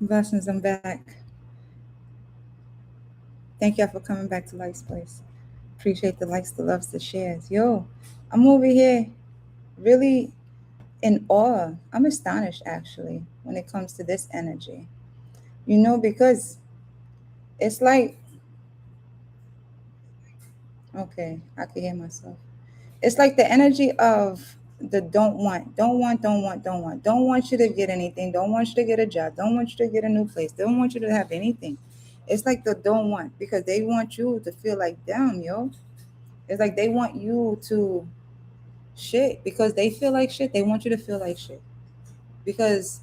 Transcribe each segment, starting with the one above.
Blessings, I'm back. Thank y'all for coming back to Life's Place. Appreciate the likes, the loves, the shares. Yo, I'm over here really in awe. I'm astonished actually when it comes to this energy. Because it's like, okay, I can hear myself. It's like the energy of the don't want you to get anything, don't want you to get a job, don't want you to get a new place, don't want you to have anything. It's like the don't want because they want you to feel like damn, yo. It's like they want you to shit because they feel like shit. They want you to feel like shit because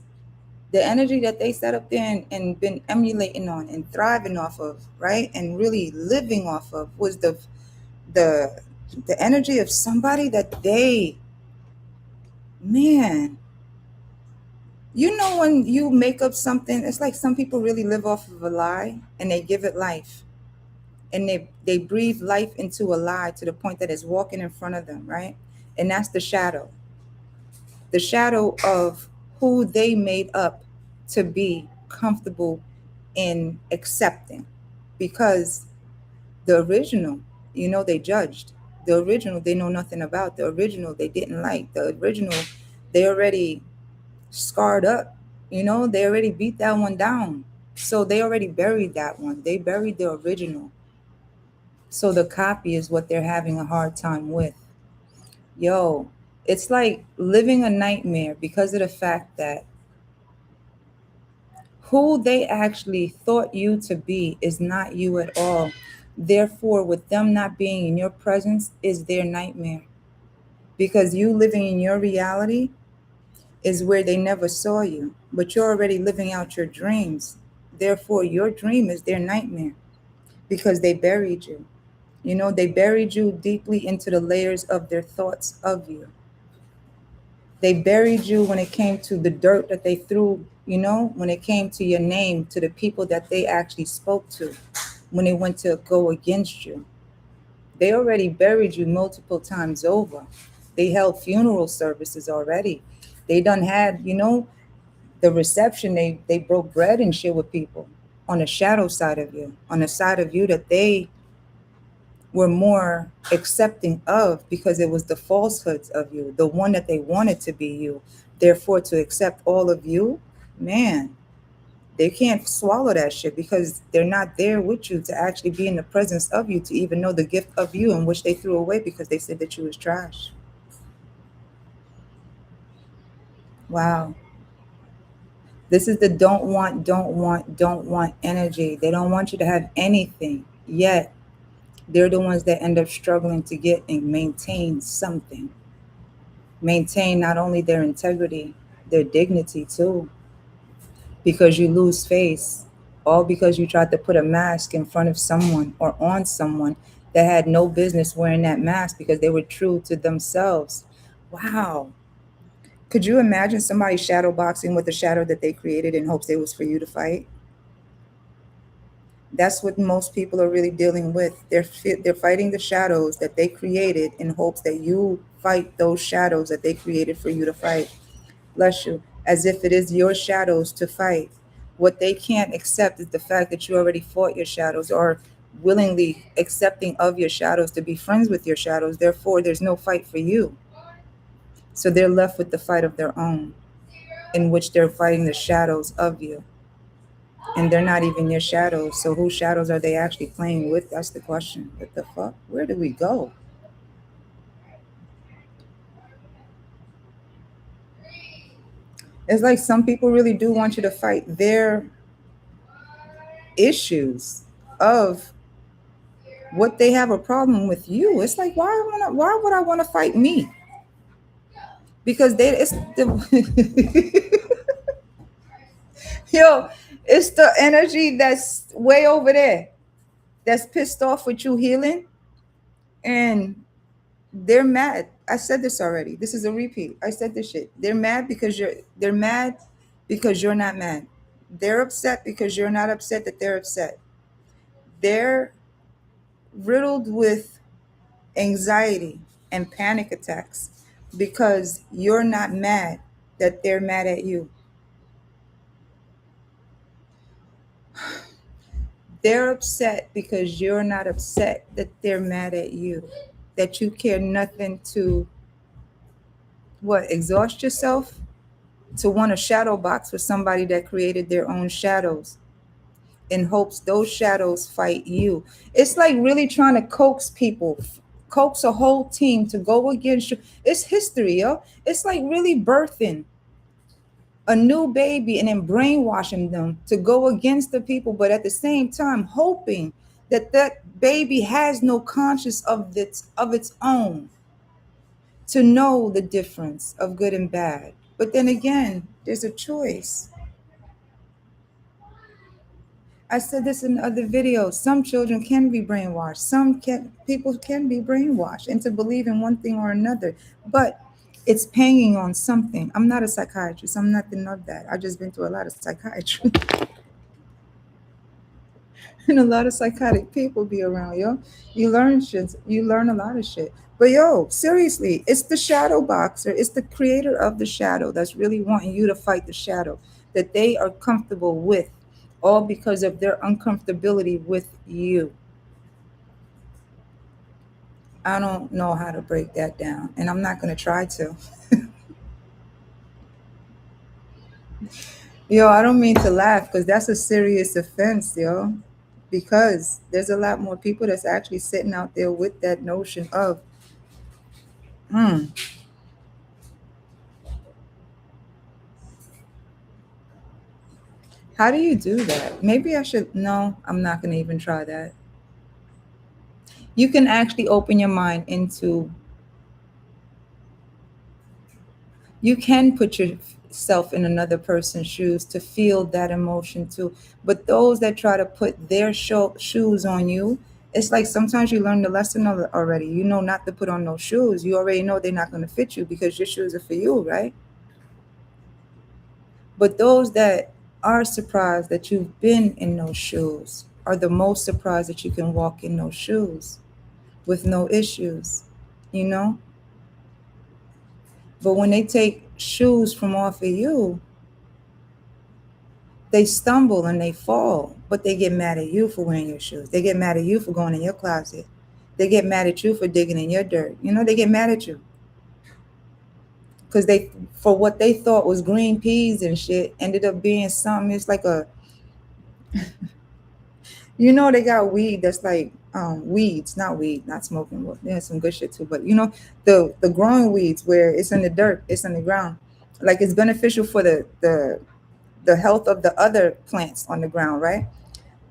the energy that they set up there and been emulating on and thriving off of, right, and really living off of was the the energy of somebody that they, man, when you make up something, it's like some people really live off of a lie and they give it life and they breathe life into a lie to the point that it's walking in front of them, right? And that's the shadow of who they made up to be comfortable in accepting because the original, they judged. The original they know nothing about. The original they didn't like. The original they already scarred up. They already beat that one down. So they already buried that one. They buried the original. So the copy is what they're having a hard time with. Yo, it's like living a nightmare because of the fact that who they actually thought you to be is not you at all. Therefore, with them not being in your presence is their nightmare. Because you living in your reality is where they never saw you, but you're already living out your dreams. Therefore, your dream is their nightmare because they buried you. They buried you deeply into the layers of their thoughts of you. They buried you when it came to the dirt that they threw, when it came to your name, to the people that they actually spoke to, when they went to go against you. They already buried you multiple times over. They held funeral services already. They done had, the reception, they broke bread and shit with people on the shadow side of you, on the side of you that they were more accepting of because it was the falsehoods of you, the one that they wanted to be you. Therefore, to accept all of you, man, they can't swallow that shit because they're not there with you to actually be in the presence of you to even know the gift of you, in which they threw away because they said that you was trash. Wow. This is the don't want energy. They don't want you to have anything, yet they're the ones that end up struggling to get and maintain something. Maintain not only their integrity, their dignity too, because you lose face, all because you tried to put a mask in front of someone or on someone that had no business wearing that mask because they were true to themselves. Wow. Could you imagine somebody shadow boxing with a shadow that they created in hopes it was for you to fight? That's what most people are really dealing with. They're fighting the shadows that they created in hopes that you fight those shadows that they created for you to fight. Bless you. As if it is your shadows to fight. What they can't accept is the fact that you already fought your shadows or willingly accepting of your shadows to be friends with your shadows. Therefore, there's no fight for you. So they're left with the fight of their own, in which they're fighting the shadows of you. And they're not even your shadows. So whose shadows are they actually playing with? That's the question. What the fuck? Where do we go? It's like some people really do want you to fight their issues of what they have a problem with you. It's like why would I want to fight me? Because they it's the yo, it's the energy that's way over there that's pissed off with you healing and they're mad. I said this already. This is a repeat. I said this shit. They're mad because you're not mad. They're upset because you're not upset that they're upset. They're riddled with anxiety and panic attacks because you're not mad that they're mad at you. They're upset because you're not upset, that they're mad at you, that you care nothing to what, exhaust yourself to want a shadow box for somebody that created their own shadows in hopes those shadows fight you. It's like really trying to coax people, coax a whole team to go against you. It's history, yo. It's like really birthing a new baby and then brainwashing them to go against the people, but at the same time hoping that that baby has no conscience of its own to know the difference of good and bad. But then again, there's a choice. I said this in other videos. Some children can be brainwashed. Some can people can be brainwashed into believing one thing or another. But it's hanging on something. I'm not a psychiatrist. I'm nothing of that. I've just been through a lot of psychiatry. And a lot of psychotic people be around, yo. You learn shit. You learn a lot of shit. But yo, seriously, it's the shadow boxer. It's the creator of the shadow that's really wanting you to fight the shadow that they are comfortable with, all because of their uncomfortability with you. I don't know how to break that down, and I'm not gonna try to. Yo, I don't mean to laugh because that's a serious offense, yo. Because there's a lot more people that's actually sitting out there with that notion of, hmm, how do you do that? Maybe I should. No, I'm not going to even try that. You can actually open your mind into, you can put yourself in another person's shoes to feel that emotion too. But those that try to put their shoes on you, it's like sometimes you learn the lesson already. You know not to put on those shoes. You already know they're not going to fit you because your shoes are for you, right? But those that are surprised that you've been in those shoes are the most surprised that you can walk in those shoes with no issues, you know? But when they take shoes from off of you, they stumble and they fall, but they get mad at you for wearing your shoes. They get mad at you for going in your closet. They get mad at you for digging in your dirt. You know, they get mad at you because they, for what they thought was green peas and shit, ended up being something. It's like a, you know, they got weed that's like weeds, not weed, not smoking. Well, there's some good shit too, but you know, the growing weeds where it's in the dirt, it's in the ground, like it's beneficial for the health of the other plants on the ground, right?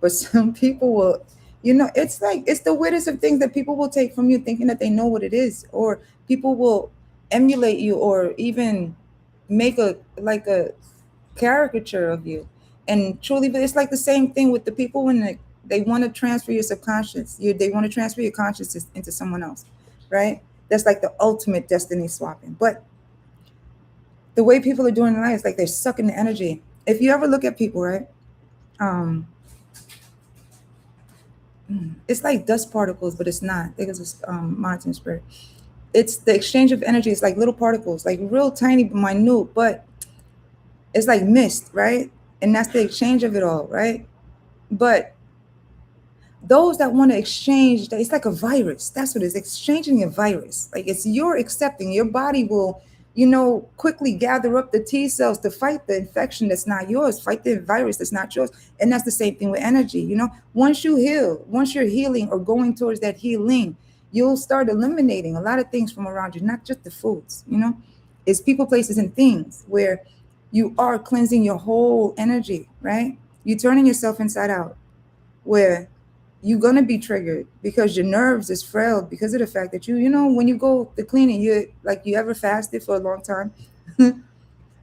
But some people will, you know, it's like it's the weirdest of things that people will take from you, thinking that they know what it is, or people will emulate you, or even make a like a caricature of you. And truly, but it's like the same thing with the people when they want to transfer your subconscious. They want to transfer your consciousness into someone else, right? That's like the ultimate destiny swapping. But the way people are doing it now is like they're sucking the energy. If you ever look at people, right? Um, it's like dust particles, but it's not because it's monitoring spirit. It's the exchange of energy. It's like little particles, like real tiny, minute, but it's like mist, right? And that's the exchange of it all, right? But those that want to exchange, it's like a virus. That's what it is, exchanging a virus. Like it's you're accepting, your body will, you know, quickly gather up the T cells to fight the infection that's not yours, fight the virus that's not yours. And that's the same thing with energy. You know, once you heal, once you're healing or going towards that healing, you'll start eliminating a lot of things from around you, not just the foods, you know, it's people, places, and things where you are cleansing your whole energy, right? You're turning yourself inside out, where you're gonna be triggered because your nerves is frail because of the fact that you know, when you go to cleaning, you like, you ever fasted for a long time,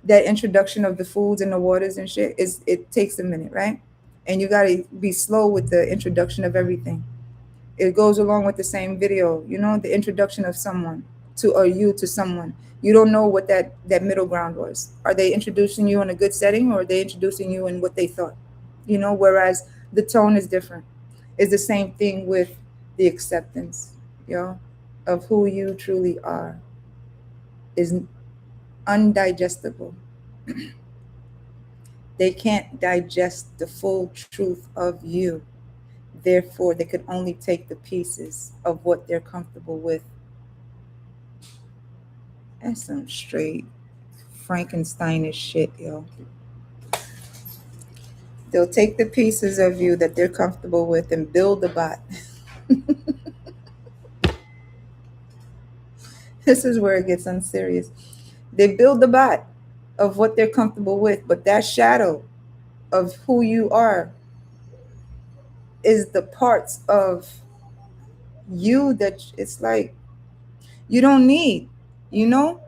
that introduction of the foods and the waters and shit is, it takes a minute, right? And you gotta be slow with the introduction of everything. It goes along with the same video, you know, the introduction of someone to, or you to someone. You don't know what that middle ground was. Are they introducing you in a good setting, or are they introducing you in what they thought? You know, whereas the tone is different. It's the same thing with the acceptance, you know, of who you truly are is undigestible. They can't digest the full truth of you. Therefore, they could only take the pieces of what they're comfortable with. That's some straight Frankensteinish shit, yo. They'll take the pieces of you that they're comfortable with and build the bot. This is where it gets unserious. They build the bot of what they're comfortable with, but that shadow of who you are is the parts of you that it's like you don't need, you know?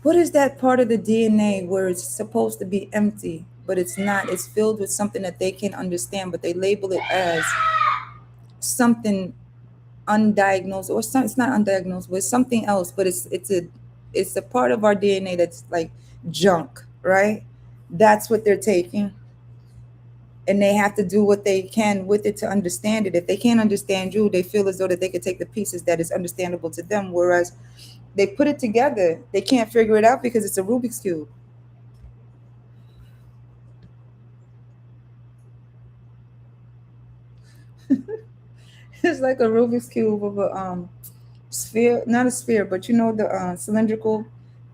What is that part of the DNA where it's supposed to be empty, but it's not? It's filled with something that they can understand, but they label it as something undiagnosed, or some, it's not undiagnosed, but it's something else, but it's a part of our DNA that's like junk, right? That's what they're taking, and they have to do what they can with it to understand it. If they can't understand you, they feel as though that they could take the pieces that is understandable to them, whereas they put it together, they can't figure it out because it's a Rubik's cube. It's like a Rubik's cube of a sphere, not a sphere, but you know the cylindrical,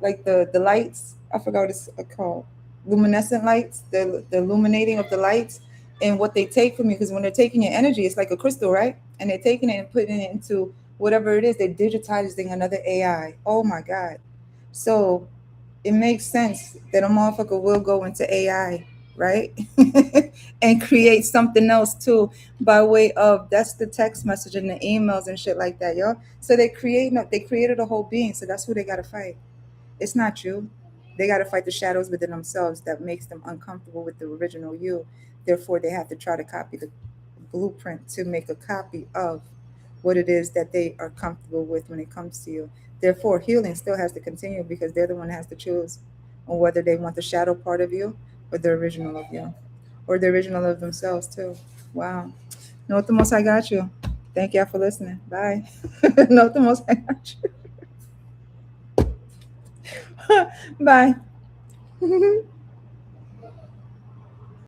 like the lights. I forgot what it's called. Luminescent lights, the illuminating of the lights, and what they take from you. Because when they're taking your energy, it's like a crystal, right? And they're taking it and putting it into whatever it is. They're digitizing another AI. Oh my God! So it makes sense that a motherfucker will go into AI, right? And create something else too by way of that's the text message and the emails and shit like that, yo. So they created a whole being, so that's who they gotta fight. It's not you. They gotta fight the shadows within themselves that makes them uncomfortable with the original you. Therefore, they have to try to copy the blueprint to make a copy of what it is that they are comfortable with when it comes to you. Therefore, healing still has to continue because they're the one that has to choose on whether they want the shadow part of you or the original of you or the original of themselves, too. Wow. Know the most I got you. Thank y'all for listening. Bye. Know the most I got you. Bye.